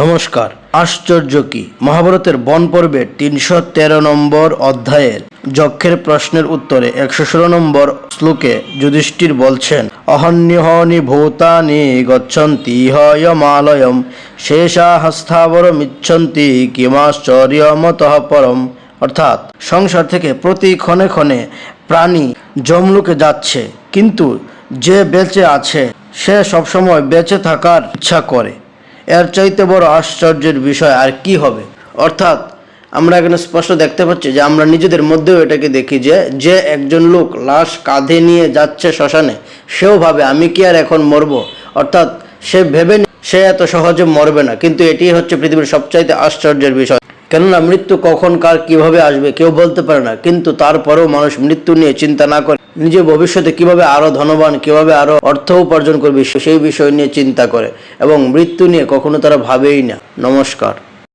নমস্কার। আশ্চর্য কি মহাভারতের বন পর্বের ৩১৩ নম্বর অধ্যায়ের যক্ষের প্রশ্নের উত্তরে ১১৬ নম্বর শ্লোকে যুধিষ্ঠির বলছেন, অহন্যহনি ভূতানি গচ্ছন্তি হয়মালয়ম শেষাহস্থাবরমিচ্ছন্তি কিমাশ্চর্যমতঃ পরম। অর্থাৎ সংসার থেকে প্রতি ক্ষণে ক্ষণে প্রাণী যমলোকে যাচ্ছে, কিন্তু যে বেঁচে আছে সে সবসময় বেঁচে থাকার ইচ্ছা করে। এর চাইতে বড় আশ্চর্যের বিষয় আর কি হবে। অর্থাৎ আমরা এখানে স্পষ্ট দেখতে পাচ্ছি যে আমরা নিজেদের মধ্যেও এটাকে দেখি যে একজন লোক লাশ কাঁধে নিয়ে যাচ্ছে শ্মশানে, সেও ভাবে আমি কি আর এখন মরবো। অর্থাৎ সে ভেবে সে এত সহজে মরবে না, কিন্তু এটি হচ্ছে পৃথিবীর সবচাইতে আশ্চর্যের বিষয়। কেননা মৃত্যু কখন কার কিভাবে আসবে কেউ বলতে পারে না, কিন্তু তারপরেও মানুষ মৃত্যু নিয়ে চিন্তা না করে নিজের ভবিষ্যতে কিভাবে আরো ধনবান, কিভাবে আরো অর্থ উপার্জন করবে সেই বিষয় নিয়ে চিন্তা করে, এবং মৃত্যু নিয়ে কখনো তারা ভাবেই না। নমস্কার।